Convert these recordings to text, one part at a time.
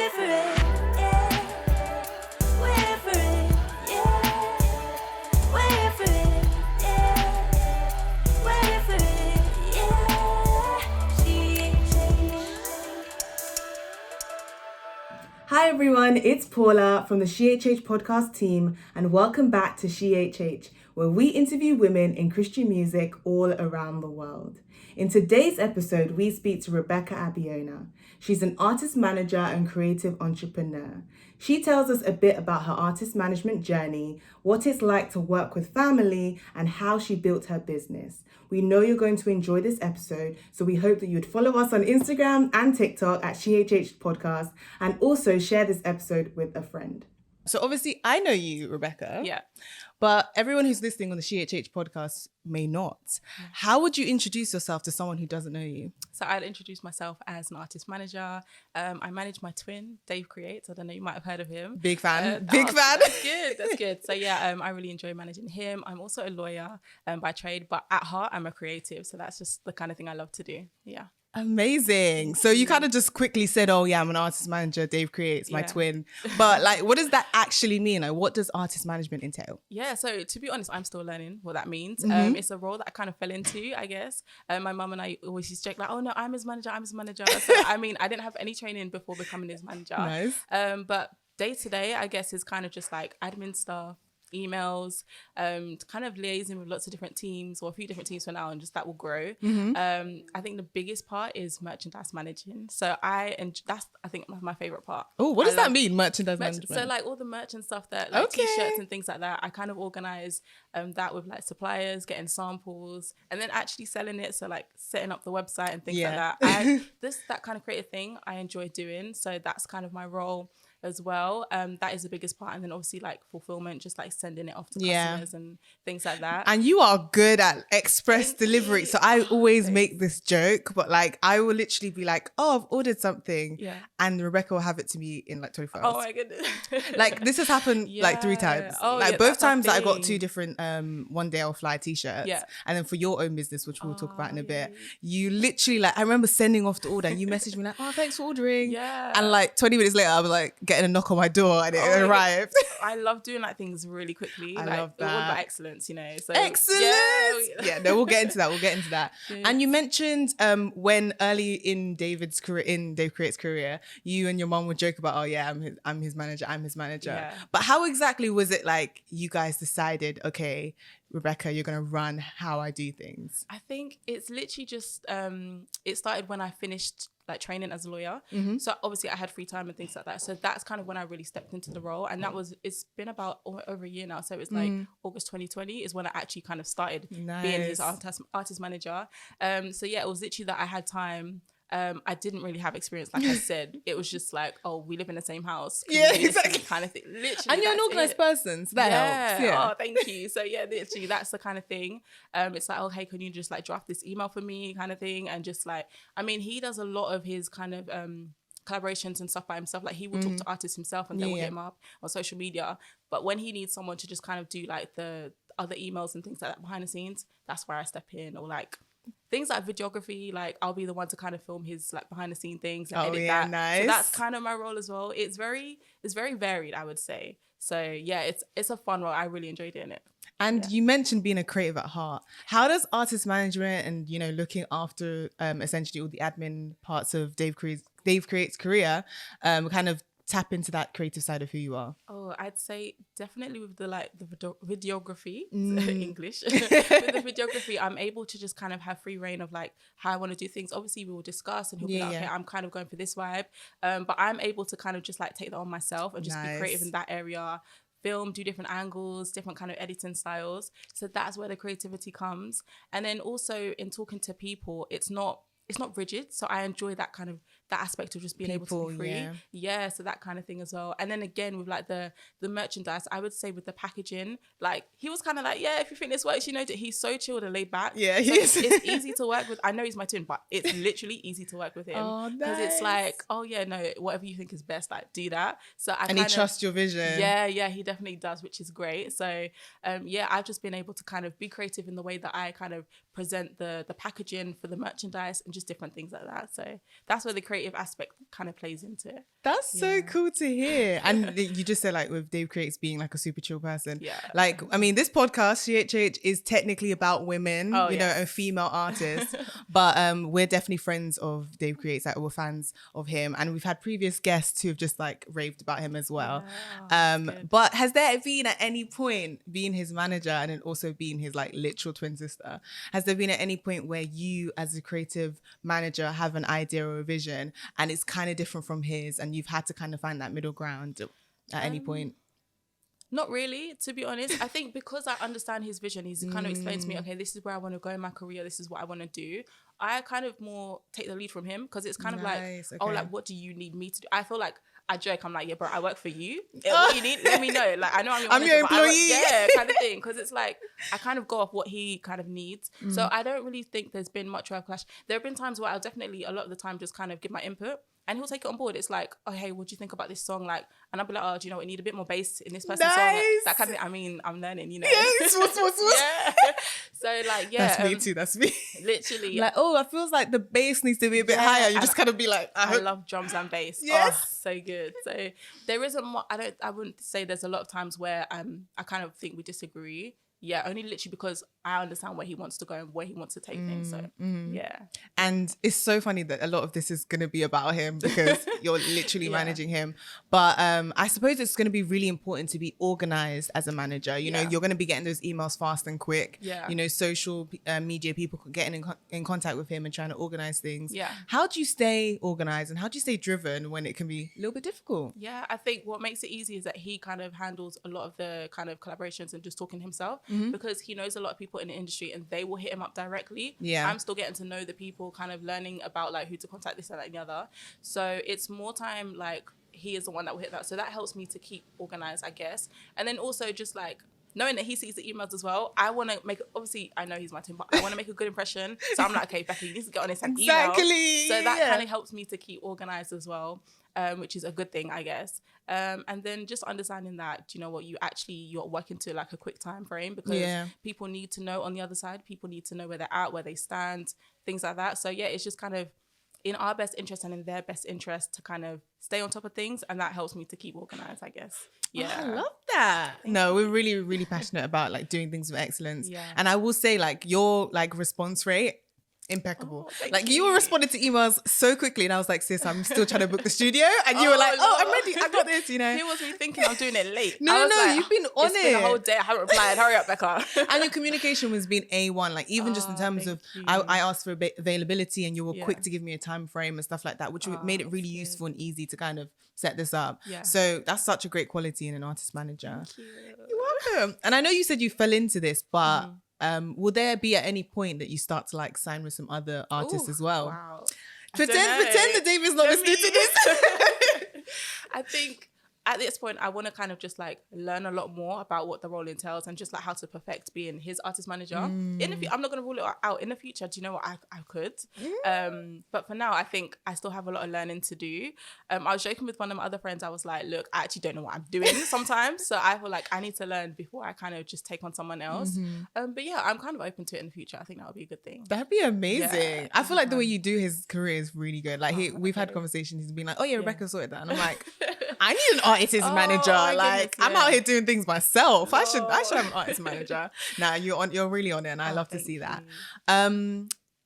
We're for it, yeah. We're for it, yeah. We're for it, yeah. We're for it, yeah. SheHH. Hi everyone, it's Paula from the SheHH Podcast team, and welcome back to SheHH, where we interview women in Christian music all around the world. In today's episode, we speak to Rebecca Abiona. She's an artist manager and creative entrepreneur. She tells us a bit about her artist management journey, what it's like to work with family, and how she built her business. We know you're going to enjoy this episode, so we hope that you'd follow us on Instagram and TikTok at SheHH Podcast, and also share this episode with a friend. So obviously I know you, Rebecca. Yeah. But everyone who's listening on the SheHH podcast may not. How would you introduce yourself to someone who doesn't know you? So I'd introduce myself as an artist manager. I manage my twin, DaveCreates. I don't know, you might have heard of him. Big fan. Big fan. That's good. That's good. So yeah, I really enjoy managing him. I'm also a lawyer by trade, but at heart, I'm a creative. So that's just the kind of thing I love to do. Yeah. Amazing. So you kind of just quickly said, oh yeah, I'm an artist manager, DaveCreates, my Yeah. twin. But like, what does that actually mean? Like, what does artist management entail? Yeah, so to be honest, I'm still learning what that means. Mm-hmm. It's a role that I kind of fell into, I guess. My mum and I always used to joke like, oh no, I'm his manager. So I mean, I didn't have any training before becoming his manager. Nice. But day to day, I guess, is kind of just like admin stuff, emails, kind of liaising with lots of different teams, or a few different teams for now, and just that will grow. Mm-hmm. I think the biggest part is merchandise managing. So that's I think my favorite part. Oh, what does I that love mean? Merchandise management. So like all the merch and stuff that like Okay. t-shirts and things like that, I kind of organize that with like suppliers, getting samples, and then actually selling it. So like setting up the website and things Yeah. like that. That kind of creative thing I enjoy doing. So that's kind of my role as well. That is the biggest part. And then obviously like fulfillment, just like sending it off to Yeah. customers and things like that. And you are good at express Thank delivery. you. So I always Thanks. make this joke, but like I will literally be like, oh, I've ordered something. Yeah. And Rebecca will have it to me in like 24 hours. Oh my goodness. Like this has happened like 3 Yeah. times. Oh, like yeah, both that's my times that I got thing. 2 different one day I'll fly t-shirts. Yeah. And then for your own business, which we'll talk about in a bit, yeah. you literally like I remember sending off the order and you messaged me like, oh, thanks for ordering. Yeah. And like 20 minutes later I was like getting a knock on my door and it Oh my God. arrived. I love doing like things really quickly. I like, love All about that. excellence, you know. So Excellent. Yeah, no, we'll get into that. Yeah. And you mentioned when early in Dave's Creates career, you and your mom would joke about, oh yeah, I'm his manager. Yeah. But how exactly was it like you guys decided, okay, Rebecca, you're gonna run how I do things? I think it's literally just it started when I finished like training as a lawyer. Mm-hmm. So obviously I had free time and things like that. So that's kind of when I really stepped into the role, and it's been about over a year now. So it's like August 2020 is when I actually kind of started being his artist manager. So yeah, it was literally that I had time. I didn't really have experience, like I said. It was just like, oh, we live in the same house. Can Yeah, you listen exactly. kind of thing. Literally, And you're an that's organized it. person, so that helps. Yeah. Oh, thank you. So yeah, literally that's the kind of thing. It's like, oh, hey, can you just like draft this email for me kind of thing? And just like, I mean, he does a lot of his kind of collaborations and stuff by himself. Like he will talk to artists himself and then we'll hit him up on social media. But when he needs someone to just kind of do like the other emails and things like that behind the scenes, that's where I step in. Or like things like videography, like I'll be the one to kind of film his like behind the scene things and edit that. Nice. So that's kind of my role as well. It's very varied, I would say. So yeah, it's a fun role. I really enjoy doing it. And you mentioned being a creative at heart. How does artist management and, you know, looking after essentially all the admin parts of DaveCreates' career kind of tap into that creative side of who you are? Oh, I'd say definitely with the videography, English. With the videography, I'm able to just kind of have free reign of like how I want to do things. Obviously, we will discuss and he'll be like, okay, I'm kind of going for this vibe. But I'm able to kind of just like take that on myself and just be creative in that area. Film, do different angles, different kind of editing styles. So that's where the creativity comes. And then also in talking to people, it's not rigid. So I enjoy that kind of that aspect of just being able to be free. Yeah, so that kind of thing as well. And then again with like the merchandise, I would say with the packaging, like he was kind of like, yeah, if you think this works, you know, he's so chilled and laid back. Yeah, so it's easy to work with. I know he's my twin, but it's literally easy to work with him. Oh, because it's like, oh yeah, no, whatever you think is best, like do that. So he trusts your vision. Yeah, he definitely does, which is great. So yeah, I've just been able to kind of be creative in the way that I kind of present the packaging for the merchandise and just different things like that. So that's where the creative creative aspect kind of plays into it. That's so cool to hear. And you just said like with DaveCreates being like a super chill person. Yeah. Like, I mean, this podcast, SheHH, is technically about women, know, and female artists. But we're definitely friends of DaveCreates. Like, we're fans of him. And we've had previous guests who have just like raved about him as well. But has there been at any point, being his manager and then also being his like literal twin sister, has there been at any point where you as a creative manager have an idea or a vision and it's kind of different from his and you've had to kind of find that middle ground at any point? Not really, to be honest. I think because I understand his vision, he's kind of explained to me, okay, this is where I want to go in my career. This is what I want to do. I kind of more take the lead from him because it's kind of like, oh, like, what do you need me to do? I feel like I joke. I'm like, yeah, bro, I work for you. What you need, let me know. Like, I know I'm your employee. Kind of thing. Because it's like, I kind of go off what he kind of needs. So I don't really think there's been much of a clash. There have been times where I'll definitely, a lot of the time, just kind of give my input. And he'll take it on board. It's like, oh, hey, what do you think about this song? Like, and I'll be like, oh, do you know what? We need a bit more bass in this person's song. That kind of thing. I mean, I'm learning, you know. Yes, yeah. So, like, yeah. That's me too. That's me. Literally. Like, oh, it feels like the bass needs to be a bit higher. You just kind of be like, I love drums and bass. Yes. Oh, so good. So there isn't I wouldn't say there's a lot of times where I kind of think we disagree. Yeah, only literally because I understand where he wants to go and where he wants to take things. So, yeah. And it's so funny that a lot of this is going to be about him because you're literally managing him. But I suppose it's going to be really important to be organized as a manager. You know, you're going to be getting those emails fast and quick. Yeah. You know, social media people getting in contact with him and trying to organize things. Yeah. How do you stay organized and how do you stay driven when it can be a little bit difficult? Yeah, I think what makes it easy is that he kind of handles a lot of the kind of collaborations and just talking himself. Because he knows a lot of people in the industry and they will hit him up directly. Yeah. I'm still getting to know the people, kind of learning about like who to contact, this and that and the other. So it's more time like he is the one that will hit that. So that helps me to keep organized, I guess. And then also just like knowing that he sees the emails as well, I want to make, obviously I know he's my team, but I want to make a good impression. So I'm like, okay, Becky, you need to get on this and email. So that kind of helps me to keep organized as well. Which is a good thing, I guess. And then just understanding that, you know what, you're working to like a quick time frame because people need to know on the other side. People need to know where they're at, where they stand, things like that. So yeah, it's just kind of in our best interest and in their best interest to kind of stay on top of things. And that helps me to keep organized, I guess. Yeah. Oh, I love that. No, we're really, really passionate about like doing things with excellence. Yeah. And I will say like your like response rate, impeccable. Like you responded to emails so quickly and I was like, sis, I'm still trying to book the studio and you were like, oh, I'm ready, I got this, you know. He was me thinking I'm doing it late. No, like, you've been on it's been a whole day, I haven't replied, hurry up, Becca. And your communication was being A1, like even just in terms of I asked for availability and you were quick to give me a time frame and stuff like that, which made it really useful and easy to kind of set this up. So that's such a great quality in an artist manager. Thank you. You're welcome. And I know you said you fell into this, but will there be at any point that you start to like sign with some other artists as well? Wow. Pretend that David's not listening to this. I think at this point, I want to kind of just like learn a lot more about what the role entails and just like how to perfect being his artist manager. I'm not going to rule it out in the future. Do you know what? I could. But for now, I think I still have a lot of learning to do. I was joking with one of my other friends. I was like, look, I actually don't know what I'm doing sometimes. So I feel like I need to learn before I kind of just take on someone else. But yeah, I'm kind of open to it in the future. I think that would be a good thing. That'd be amazing. Yeah, I feel like the way you do his career is really good. Like we've had conversations. He's been like, oh yeah, Rebecca sorted that. And I'm like, I need an artist manager. Like I'm out here doing things myself. I should have an artist manager. Nah, you're really on it, and I love to see that.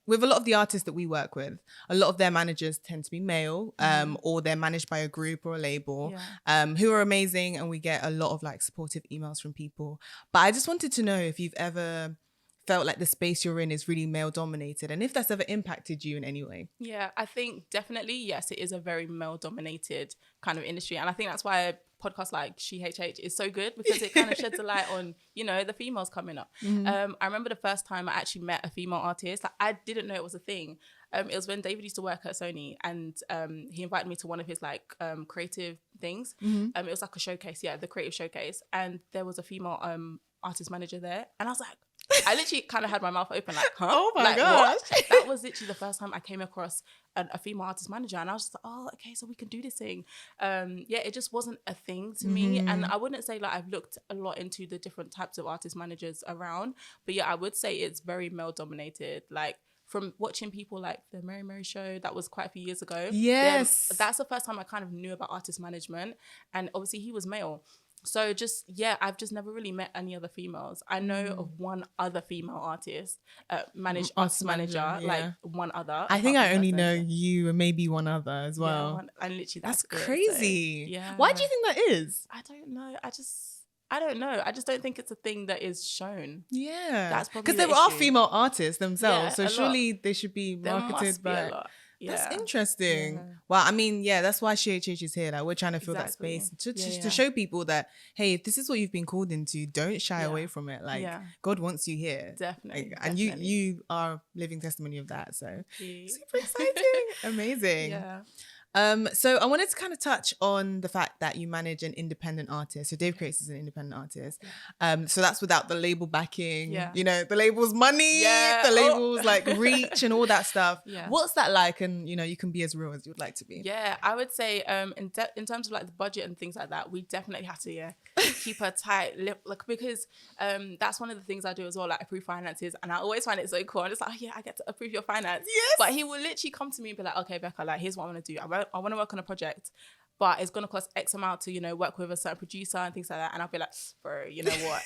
With a lot of the artists that we work with, a lot of their managers tend to be male, or they're managed by a group or a label, who are amazing, and we get a lot of like supportive emails from people. But I just wanted to know if you've ever felt like the space you're in is really male dominated and if that's ever impacted you in any way. Yeah, I think definitely, yes, it is a very male dominated kind of industry. And I think that's why a podcast like SheHH is so good because it kind of sheds a light on, you know, the females coming up. I remember the first time I actually met a female artist, like, I didn't know it was a thing. It was when David used to work at Sony and he invited me to one of his like creative things. It was like a showcase, the creative showcase. And there was a female artist manager there. And I was like, I literally kind of had my mouth open like, huh? Oh my like, gosh. What? That was literally the first time I came across a female artist manager. And I was just like, oh, okay, so we can do this thing. It just wasn't a thing to me. And I wouldn't say like I've looked a lot into the different types of artist managers around. But yeah, I would say it's very male dominated. Like from watching people like the Mary Mary show, that was quite a few years ago. Yes. That's the first time I kind of knew about artist management. And obviously he was male. So just, yeah, I've just never really met any other females. I know of one other female artist, artist manager, like one other. I think I only know you and maybe one other as well. Yeah, and literally that's it, crazy. So, yeah. Why do you think that is? I don't know. I don't know. I just don't think it's a thing that is shown. Yeah. That's probably because there are female artists themselves. Yeah, so surely they should be marketed by... Yeah. That's interesting. Yeah. Well, I mean, yeah, that's why SheHH is here. Like, we're trying to fill that space to show people that, hey, if this is what you've been called into, don't shy away from it. Like, God wants you here. Definitely. Like, and you are living testimony of that. So super exciting. Amazing. Yeah. So I wanted to kind of touch on the fact that you manage an independent artist. So DaveCreates is an independent artist. So that's without the label backing, you know, the label's money, the label's like reach and all that stuff. Yeah. What's that like? And, you know, you can be as real as you'd like to be. Yeah, I would say in terms of like the budget and things like that, we definitely have to keep a tight lip, like, because that's one of the things I do as well, like approve finances. And I always find it so cool. I'm just like, oh yeah, I get to approve your finance. Yes. But he will literally come to me and be like, okay, Becca, like, here's what I want to do. I want to work on a project, but it's going to cost X amount to, you know, work with a certain producer and things like that. And I'll be like, bro, you know what?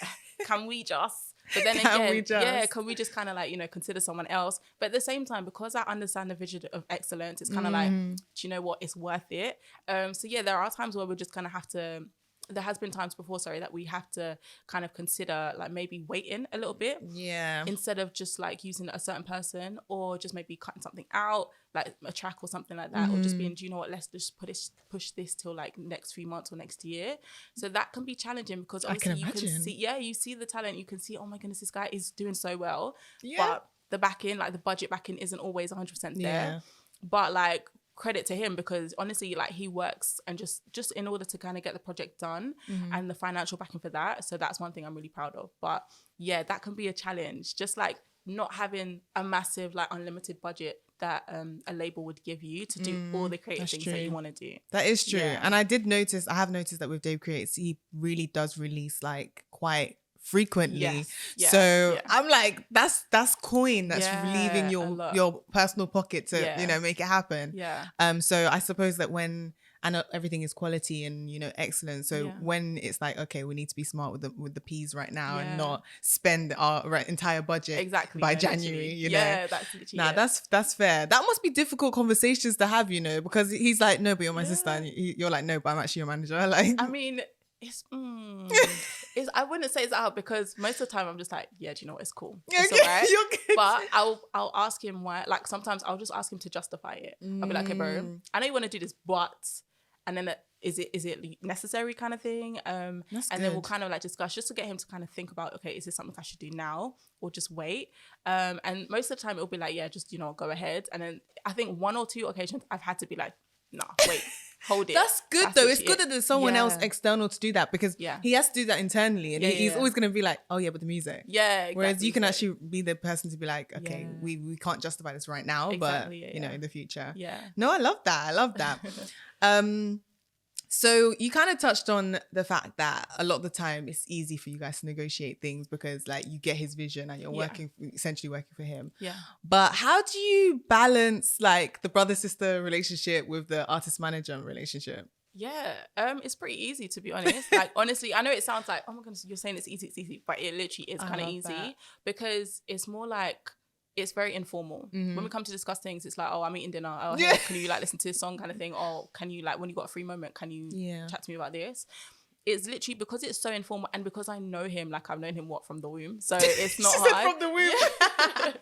Can we just... But then can we just kind of like, you know, consider someone else? But at the same time, because I understand the vision of excellence, it's kind of like, do you know what? It's worth it. So yeah, there are times where we're just kind of have to... There has been times before, that we have to kind of consider like maybe waiting a little bit. Yeah. Instead of just like using a certain person, or just maybe cutting something out, like a track or something like that, or just being, do you know what, let's just push this till like next few months or next year. So that can be challenging, because obviously you can see, you see the talent, you can see, oh my goodness, this guy is doing so well. Yeah. But the backing, like the budget backing isn't always 100% there. Yeah. But like, credit to him, because honestly, like, he works and just in order to kind of get the project done, and the financial backing for that. So that's one thing I'm really proud of. But yeah, that can be a challenge, just like not having a massive like unlimited budget that a label would give you to do all the creative things that you want to do. That is true. And I have noticed that with DaveCreates, he really does release like quite frequently. So I'm like, that's coin that's leaving your personal pocket to you know, make it happen. So I suppose that when everything is quality and, you know, excellence, so when it's like, okay, we need to be smart with the P's right now and not spend our entire budget by January, you know. That's literally that's fair. That must be difficult conversations to have, you know, because he's like, no, but you're my sister, and you're like, no, but I'm actually your manager. Like, I mean, it's I wouldn't say it's out, because most of the time I'm just like, yeah, do you know what, it's cool, it's all right. You're good. But I'll ask him why. Like, sometimes I'll just ask him to justify it. I'll be like, okay, bro, I know you want to do this, but, and then is it necessary, kind of thing. And then we'll kind of like discuss, just to get him to kind of think about, okay, is this something I should do now or just wait? And most of the time it'll be like, yeah, just, you know, go ahead. And then I think 1 or 2 occasions I've had to be like, nah, wait. Hold it. That's good though. It's good that there's someone else external to do that, because he has to do that internally, and he's always going to be like, oh yeah, but the music. Yeah. Exactly. Whereas you can actually be the person to be like, okay, we can't justify this right now, but you know, in the future. Yeah. No, I love that. So you kind of touched on the fact that a lot of the time it's easy for you guys to negotiate things, because like you get his vision and you're essentially working for him. Yeah. But how do you balance like the brother-sister relationship with the artist-manager relationship? Yeah, it's pretty easy, to be honest. Like, honestly, I know it sounds like, oh my goodness, you're saying it's easy, but it literally is kind of easy, because it's more like, it's very informal. When we come to discuss things, it's like, oh, I'm eating dinner. Oh, hey, can you like listen to this song, kind of thing? Or can you like, when you got a free moment, can you chat to me about this? It's literally, because it's so informal, and because I know him, like I've known him from the womb. So it's not hard. From the womb.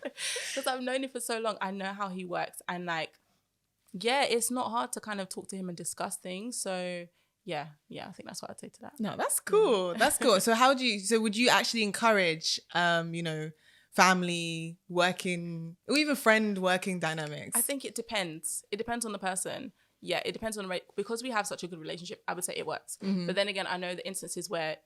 Because I've known him for so long. I know how he works. And like, yeah, it's not hard to kind of talk to him and discuss things. So yeah, I think that's what I'd say to that. No, that's cool. That's cool. So would you actually encourage, you know, family working, or even friend working dynamics? I think it depends. It depends on the person. Yeah, it depends on because we have such a good relationship, I would say it works. But then again, I know the instances where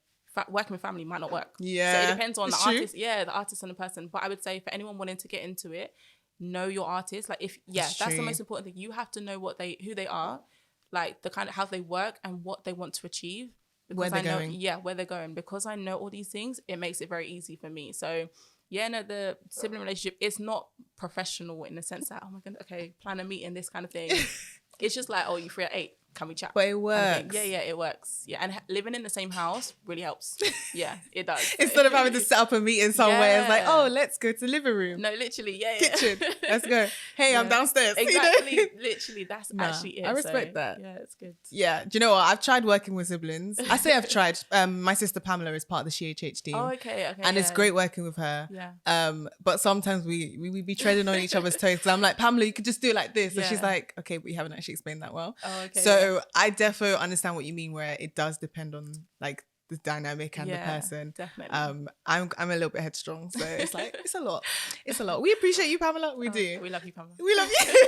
working with family might not work. Yeah. So it depends on the artist. Yeah, the artist and the person. But I would say for anyone wanting to get into it, know your artist. Like that's the most important thing. You have to know who they are, like the kind of how they work and what they want to achieve. Because where they're going. Yeah, where they're going. Because I know all these things, it makes it very easy for me. So Yeah, no, the sibling relationship is not professional in the sense that, oh my god, okay, plan a meeting, this kind of thing. It's just like, oh, you free at 8? Can we chat? But it works. Yeah, it works. Yeah, and living in the same house really helps. Yeah, it does. Instead of having to set up a meeting somewhere, it's like, oh, let's go to the living room. No, literally, yeah. Kitchen. Let's go. Hey, I'm downstairs. Exactly. You know? Literally, that's actually it. I respect that. Yeah, it's good. Yeah. Do you know what? I've tried working with siblings. I say I've tried. My sister Pamela is part of the SheHH team. Oh, okay. And it's great working with her. Yeah. But sometimes we be treading on each other's toes. So I'm like, Pamela, you could just do it like this. And she's like, okay, but you haven't actually explained that well. Oh, okay. So I definitely understand what you mean, where it does depend on like the dynamic and the person. Definitely. I'm a little bit headstrong, so it's like it's a lot. We appreciate you, Pamela. We do. We love you, Pamela. We love you.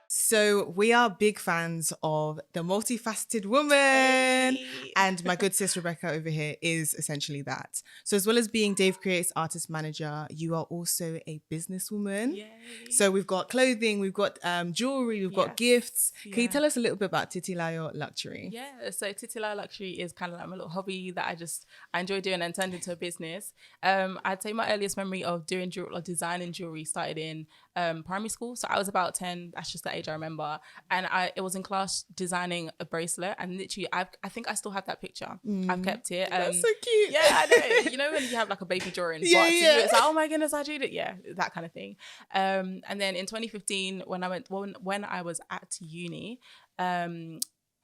So we are big fans of the multifaceted woman. And my good sis Rebecca over here is essentially that. So as well as being DaveCreates artist manager, you are also a businesswoman. Yay. So we've got clothing, we've got jewelry, we've got gifts. Can you tell us a little bit about Titilayo Luxury? Yeah, so Titilayo Luxury is kind of like my little hobby that I enjoy doing and turned into a business. I'd say my earliest memory of doing jewelry or designing jewelry started in primary school. So I was about 10. That's just the age I remember. And it was in class designing a bracelet, and literally I think I still have that picture. I've kept it. That's so cute. Yeah, I know. You know when you have like a baby drawing, but to you it's like, oh my goodness, I did it. Yeah, that kind of thing. And then in 2015, when I was at uni,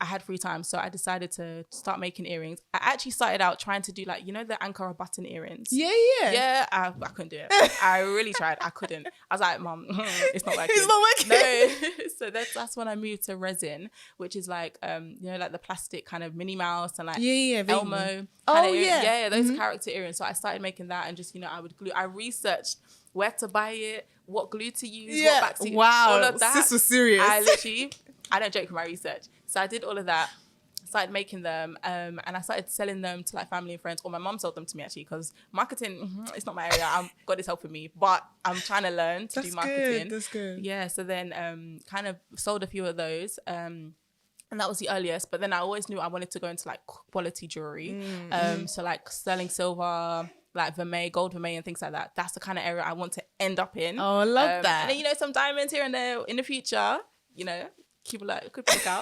I had free time, so I decided to start making earrings. I actually started out trying to do like, you know, the Ankara button earrings. Yeah, I couldn't do it. I really tried. I couldn't. I was like, Mom, it's not working. It's not working. No. So that's when I moved to resin, which is like, you know, like the plastic kind of Minnie Mouse and like Elmo. Those character earrings. So I started making that, and just, you know, I would glue. I researched where to buy it, what glue to use, what back to use. Wow, all of that. This was serious. I don't joke with my research. So I did all of that, started making them, and I started selling them to like family and friends, or my mum sold them to me actually, because marketing, it's not my area. God is helping me, but I'm trying to learn to do marketing. That's good. Yeah, so then kind of sold a few of those. And that was the earliest, but then I always knew I wanted to go into like quality jewelry. So like selling silver, like vermeil, gold vermeil and things like that. That's the kind of area I want to end up in. Oh, I love that. And then, you know, some diamonds here and there in the future, you know, keep a look, could pick out.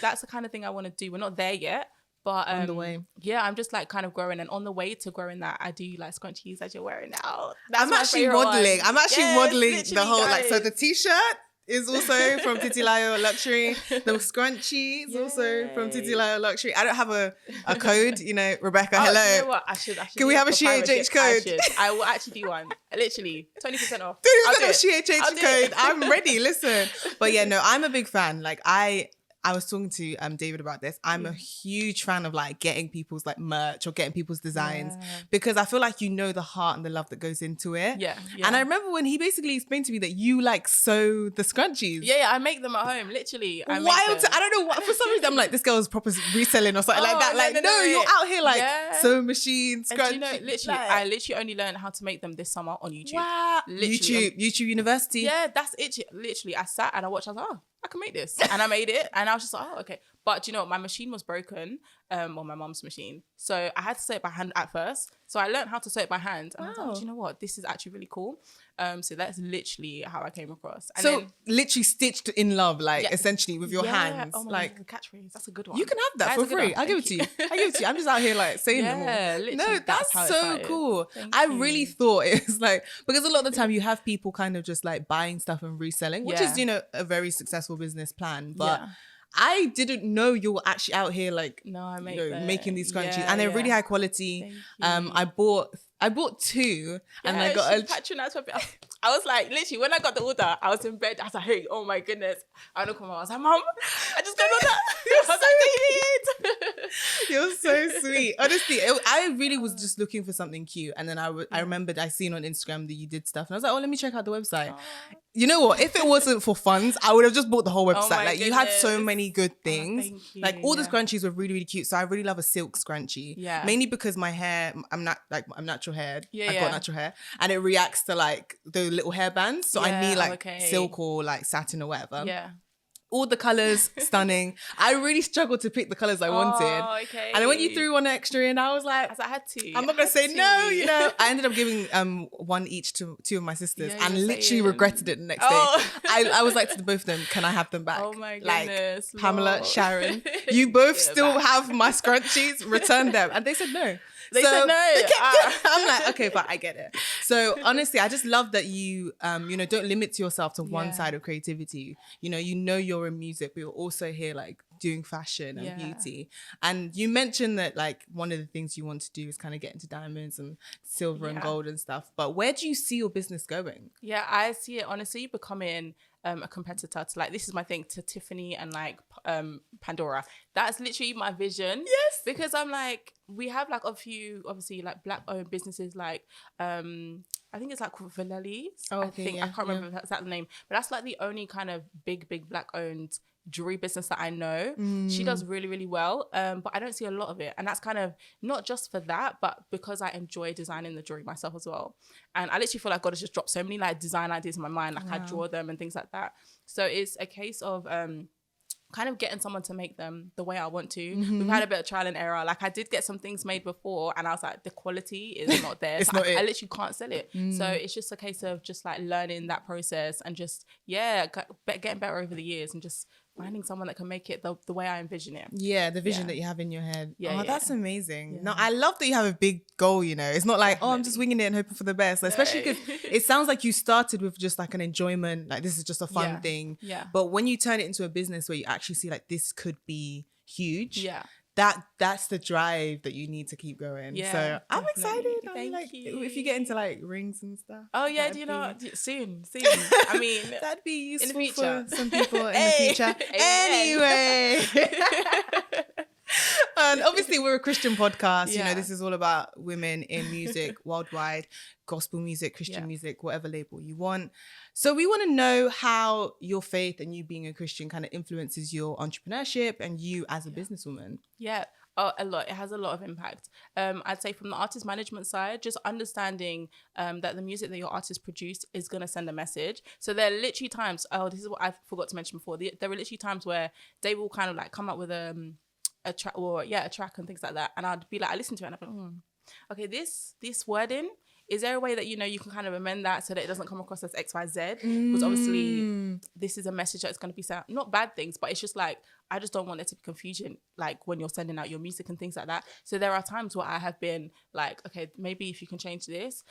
That's the kind of thing I want to do. We're not there yet, but on the way. Yeah, I'm just like kind of growing, and on the way to growing that, I do like scrunchies as you're wearing now. I'm actually modeling. I'm actually modeling the whole like, so the t-shirt is also from Titilayo Luxury. The scrunchie is also from Titilayo Luxury. I don't have a code, you know, Rebecca, hello. You know what? I should Can we have a SheHH code? I will actually do one. Literally, 20% off. 20% off SheHH code. I'm ready, listen. But yeah, no, I'm a big fan. Like I was talking to David about this. I'm a huge fan of like getting people's like merch or getting people's designs because I feel like you know the heart and the love that goes into it. Yeah. And I remember when he basically explained to me that you like sew the scrunchies. Yeah, I make them at home, literally. Wild. I don't know what, for some reason I'm like, this girl's proper reselling or something like that. Like, no, you're out here like sewing machine, scrunchies. You know, literally, I literally only learned how to make them this summer on YouTube. Wow. Literally. YouTube University. Yeah, that's it. Literally, I sat and I watched, I was like, oh, I can make this. And I made it. And I was just like, oh, okay. But you know, my machine was broken, or my mom's machine. So I had to sew it by hand at first. So I learned how to sew it by hand. And I was like, oh, do you know what? This is actually really cool. So that's literally how I came across. And so literally stitched in love, like essentially with your hands. Oh my like God, catchphase. That's a good one. You can have that for free. I'll give it to you. I'm just out here like saying them all. Literally, no, that's so cool. I really thought it was like, because a lot of the time you have people kind of just like buying stuff and reselling, which is, you know, a very successful business plan. But I didn't know you were actually out here like, making these scrunchies, and they're really high quality. I bought two, and I got a patronize. I was like, literally, when I got the order, I was in bed. I was like, hey, oh my goodness. I look at my mom. I was like, Mom, I just got an order. I was like, David. You're so sweet. Honestly, I really was just looking for something cute, and then I remembered I seen on Instagram that you did stuff, and I was like, oh, let me check out the website. You know what? If it wasn't for funds, I would have just bought the whole website. Like goodness. You had so many good things. Like all the scrunchies were really, really cute. So I really love a silk scrunchie. Yeah. Mainly because my hair, I'm natural hair. I got natural hair, and it reacts to like the little hair bands. So I need like silk or like satin or whatever. Yeah. all the colours stunning. I really struggled to pick the colours I wanted. Oh, okay. And then when you threw one extra in, I was like, I had to. I'm not going to say no, you know. I ended up giving one each to two of my sisters and literally saying. regretted it the next day. I was like to both of them, can I have them back? Oh my goodness. Like, Pamela, Sharon, you both still have my scrunchies, return them. And they said no. They said no. I'm like, okay, but I get it. So honestly, I just love that you, you know, don't limit yourself to one side of creativity. You know you're in music, but you're also here like doing fashion and beauty. And you mentioned that like one of the things you want to do is kind of get into diamonds and silver and gold and stuff. But where do you see your business going? Yeah, I see it honestly becoming a competitor to like, this is my thing, to Tiffany and like Pandora. That's literally my vision. Yes. Because I'm like, we have like a few obviously like black owned businesses like I think it's like called Valleli's. Oh, okay, I can't remember if that's the name, but that's like the only kind of big black owned jewelry business that I know. She does really, really well, but I don't see a lot of it, and that's kind of not just for that, but because I enjoy designing the jewelry myself as well. And I literally feel like God has just dropped so many like design ideas in my mind, like I draw them and things like that. So it's a case of kind of getting someone to make them the way I want to. We've had a bit of trial and error. Like I did get some things made before and I was like, the quality is not there. It's so not I it. literally can't sell it. So it's just a case of just like learning that process and just, getting better over the years and just finding someone that can make it the way I envision it. Yeah, the vision that you have in your head. Yeah, that's amazing. Yeah. No, I love that you have a big goal, you know. It's not like, I'm just winging it and hoping for the best. Like, especially because it sounds like you started with just like an enjoyment, like this is just a fun thing. Yeah. But when you turn it into a business where you actually see like this could be huge. Yeah. That's the drive that you need to keep going. Yeah, so I'm definitely. excited. Thank you. If you get into like rings and stuff. Oh yeah, do you know soon. I mean, that'd be useful in the future for some people in the future. Anyway. And obviously we're a Christian podcast. You know, this is all about women in music worldwide, gospel music, Christian music, whatever label you want. So we want to know how your faith and you being a Christian kind of influences your entrepreneurship and you as a businesswoman. Yeah. Oh, a lot. It has a lot of impact. I'd say from the artist management side, just understanding that the music that your artist produced is going to send a message. So there are literally times, this is what I forgot to mention before. There were literally times where they will kind of like come up with a track a track and things like that. And I'd be like, I listen to it and I'd be like, okay, this wording, is there a way that, you know, you can kind of amend that so that it doesn't come across as XYZ? Because obviously this is a message that's going to be sent, not bad things, but it's just like, I just don't want there to be confusion, like when you're sending out your music and things like that. So there are times where I have been like, okay, maybe if you can change this.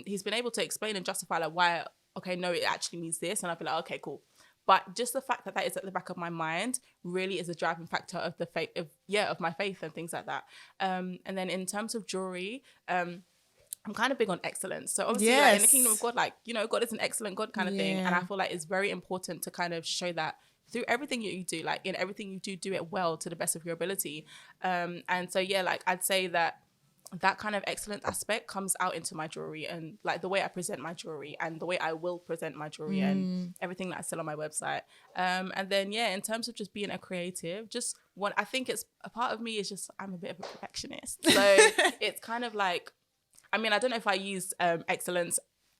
He's been able to explain and justify like why, okay, no, it actually means this. And I'll be like, okay, cool. But just the fact that is at the back of my mind really is a driving factor of the faith, of my faith and things like that. And then in terms of jewelry, I'm kind of big on excellence. So obviously like in the kingdom of God, like, you know, God is an excellent God kind of thing. And I feel like it's very important to kind of show that through everything you do, like in everything you do it well to the best of your ability. And so, like I'd say that kind of excellent aspect comes out into my jewelry and like the way I present my jewelry and the way I will present my jewelry and everything that I sell on my website. And then, in terms of just being a creative, I think it's a part of me is just, I'm a bit of a perfectionist. So it's kind of like, I mean, I don't know if I use excellence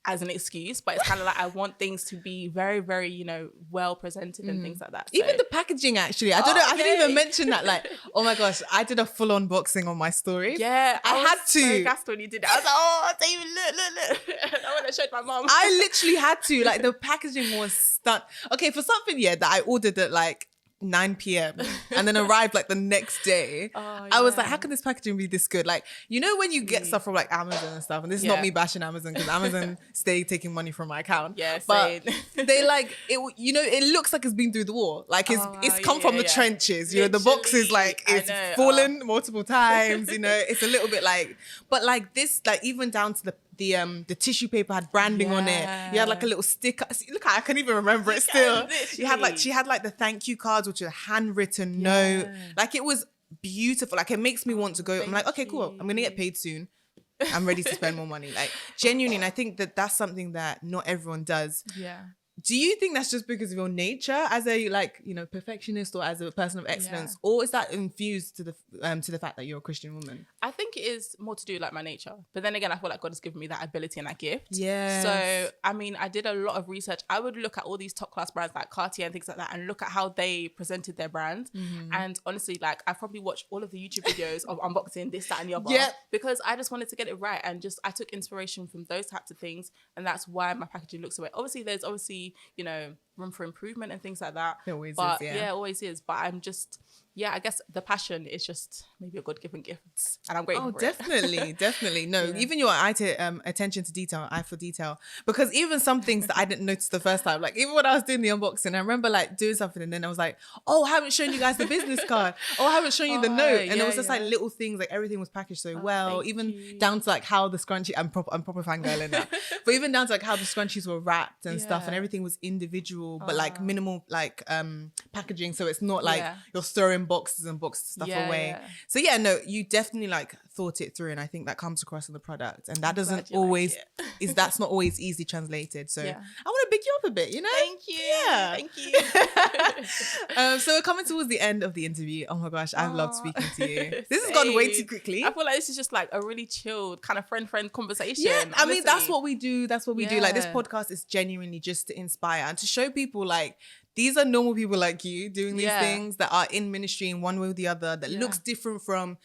as an excuse, but it's kind of like I want things to be very, very, you know, well presented and things like that. So. Even the packaging, actually. I don't know. I didn't even mention that. Like, oh my gosh, I did a full unboxing on my story. Yeah, I had to. So gassed when you did it. I was like, oh, David, look. I want to show it to my mom. I literally had to. Like, the packaging was stunned. Okay, for something, that I ordered at like 9 p.m. and then arrived like the next day. I was like, how can this packaging be this good? Like, you know when you get stuff from like Amazon and stuff, and this is not me bashing Amazon because Amazon stay taking money from my account. Yeah, but they like it. You know, it looks like it's been through the war. Like it's come from the trenches. You know, the box is like it's fallen multiple times. You know, it's a little bit like, but like this, like even down to the tissue paper had branding on it. You had like a little sticker. See, look, I can't even remember it still. She had like the thank you cards, which are handwritten note. Like it was beautiful. Like it makes me want to go. I'm like, okay, cool. I'm gonna get paid soon. I'm ready to spend more money. Like genuinely, and I think that that's something that not everyone does. Yeah. do you think that's just because of your nature as a perfectionist or as a person of excellence, or is that infused to the fact that you're a Christian woman? I think it is more to do like my nature, but then again, I feel like God has given me that ability and that gift. Yeah. So I mean, I did a lot of research. I would look at all these top class brands like Cartier and things like that, and look at how they presented their brand. And honestly, like I probably watched all of the YouTube videos of unboxing this, that, and the other, because I just wanted to get it right, and just I took inspiration from those types of things, and that's why my packaging looks the way. Obviously, there's room for improvement and things like that. It always is, yeah. Yeah, it always is. But I'm just, I guess the passion is just maybe a God-given gift, and I'm grateful for it. Definitely. No, even your attention to detail, eye for detail. Because even some things that I didn't notice the first time, like even when I was doing the unboxing, I remember like doing something and then I was like, oh, I haven't shown you guys the business card. Oh, I haven't shown you the note. And it was just like little things, like everything was packaged so well. Even down to like how the scrunchie, I'm proper fangirling now. But even down to like how the scrunchies were wrapped and stuff, and everything was individual, but like minimal like packaging. So it's not like you're throwing boxes and boxes of stuff away. So you definitely like thought it through, and I think that comes across in the product, and that doesn't always that's not always easily translated. So I want to big you up a bit, Thank you. Thank you. So we're coming towards the end of the interview. Oh my gosh, I've loved speaking to you. This has gone way too quickly. I feel like this is just like a really chilled kind of friend conversation. Yeah, honestly. I mean that's what we do. That's what we do. Like this podcast is genuinely just to inspire and to show people like these are normal people like you doing these things that are in ministry in one way or the other that looks different from,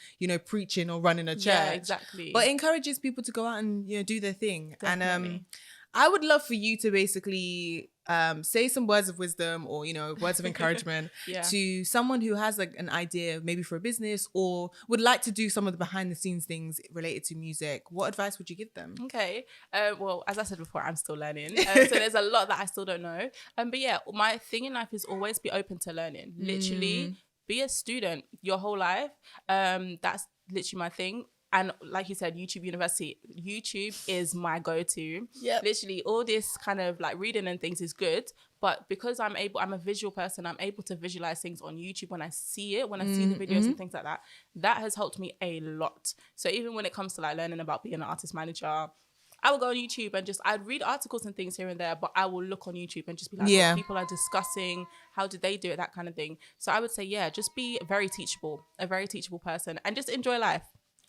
preaching or running a church. Yeah, exactly. But encourages people to go out and, do their thing. Definitely. And I would love for you to basically say some words of wisdom or, words of encouragement to someone who has like an idea maybe for a business or would like to do some of the behind the scenes things related to music. What advice would you give them? Okay. Well, as I said before, I'm still learning. So there's a lot that I still don't know. But yeah, my thing in life is always be open to learning. Literally be a student your whole life. That's literally my thing. And like you said, YouTube University, YouTube is my go-to. Yeah. Literally all this kind of like reading and things is good. But because I'm a visual person, I'm able to visualize things on YouTube when I see it, when I see the videos and things like that. That has helped me a lot. So even when it comes to like learning about being an artist manager, I will go on YouTube and I'd read articles and things here and there, but I will look on YouTube and just be like, what people are discussing, how did they do it, that kind of thing. So I would say, just be a very teachable person and just enjoy life.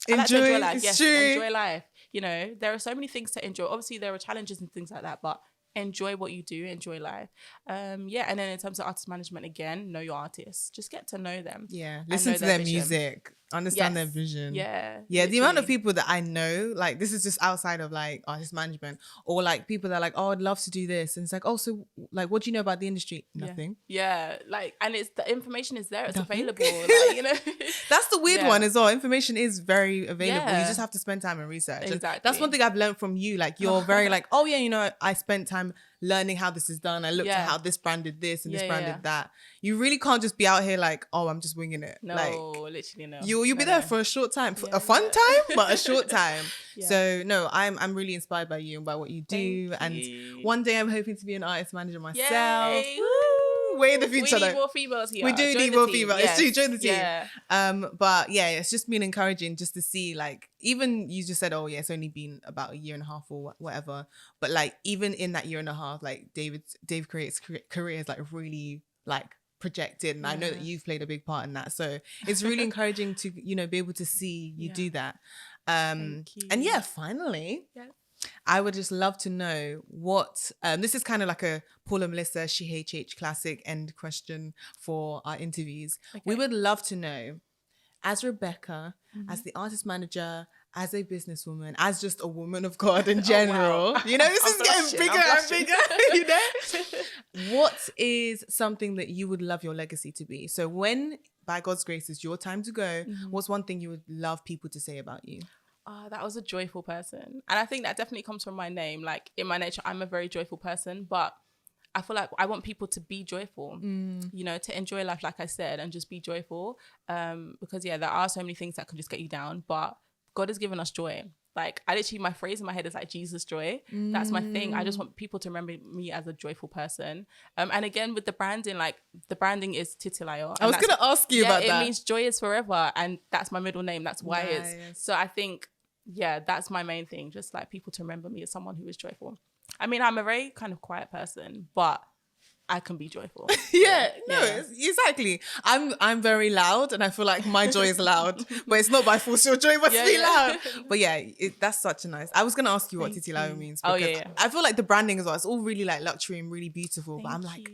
Enjoy life. Yes, enjoy life. There are so many things to enjoy. Obviously, there are challenges and things like that, but enjoy what you do, enjoy life. And then in terms of artist management, again, know your artists. Just get to know them. Yeah, listen to their music. Understand their vision. Yeah, the amount of people that I know, like this is just outside of like artist management or like people that are like, oh, I'd love to do this. And it's like, oh, so like, what do you know about the industry? Nothing. Yeah. Like, and it's the information is there. It's available. Like, That's the weird one as well. Information is very available. You just have to spend time and research. Exactly. And that's one thing I've learned from you. Like you're very like, oh yeah, I spent time learning how this is done. I looked at how this brand did this and this brand did that. You really can't just be out here like, oh, I'm just winging it. No, like, literally no. You'll be there for a short time, a fun time, but a short time. So no, I'm really inspired by you and by what you do. Thank you. One day I'm hoping to be an artist manager myself. Yay. Woo! Way in the future. We need more females here. We do need more females. Yes. It's true. Join the team. Yeah. But it's just been encouraging just to see like, even you just said, oh yeah, it's only been about a year and a half or whatever. But like, even in that year and a half, like DaveCreates' career is like really like projected, and I know that you've played a big part in that, so it's really encouraging to be able to see you do that. And finally, I would just love to know what this is kind of like a Paula Melissa SheHH classic end question for our interviews. We would love to know, as Rebecca, as the artist manager, as a businesswoman, as just a woman of God in general, this is getting bigger and bigger, what is something that you would love your legacy to be? So when, by God's grace, it's your time to go, what's one thing you would love people to say about you? That was a joyful person. And I think that definitely comes from my name. Like in my nature, I'm a very joyful person, but I feel like I want people to be joyful, to enjoy life, like I said, and just be joyful. Because there are so many things that can just get you down, but God has given us joy. Like my phrase in my head is like Jesus joy. That's my thing. I just want people to remember me as a joyful person. And again, with the branding, like the branding is Titilayo. I was going to ask you about that. It means joy is forever. And that's my middle name. That's why it's. So I think, that's my main thing. Just like people to remember me as someone who is joyful. I mean, I'm a very kind of quiet person, but I can be joyful. Exactly. I'm very loud, and I feel like my joy is loud, but it's not by force. Your joy must be loud. But that's such a nice. I was gonna ask you what Titilayo means. Because I feel like the branding as well. It's all really like luxury and really beautiful. But I'm like,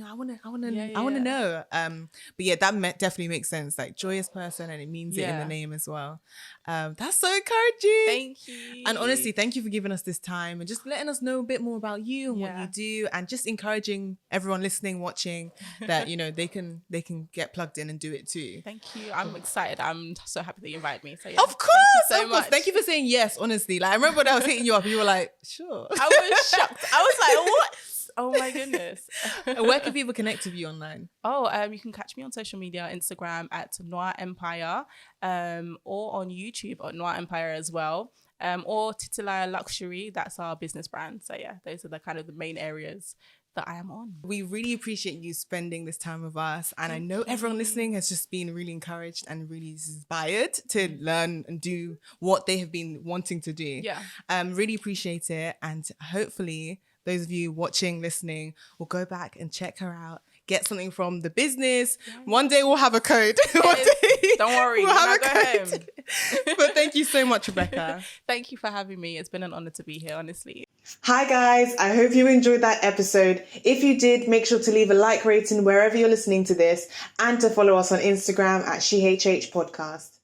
I want to know. But that definitely makes sense. Like joyous person, and it means it in the name as well. That's so encouraging. Thank you. And honestly, thank you for giving us this time and just letting us know a bit more about you and what you do, and just encouraging everyone listening, watching, that they can get plugged in and do it too. Thank you. I'm excited. I'm so happy that you invited me. So of course, thank you so much. Thank you for saying yes. Honestly, like I remember when I was hitting you up, you were like, sure. I was shocked. I was like, what? Oh my goodness. Where can people connect with you online? You can catch me on social media, Instagram at Noir Empire, or on YouTube at Noir Empire as well, or Titilayo Luxury. That's our business brand. So those are the kind of the main areas that I am on. We really appreciate you spending this time with us, and I know everyone listening has just been really encouraged and really inspired to learn and do what they have been wanting to do. Really appreciate it, and hopefully those of you watching, listening, will go back and check her out, get something from the business. One day we'll have a code. Don't worry, we'll have a code. But thank you so much, Rebecca. Thank you for having me. It's been an honor to be here, honestly. Hi guys, I hope you enjoyed that episode. If you did, make sure to leave a like rating wherever you're listening to this, and to follow us on Instagram at SheHH Podcast.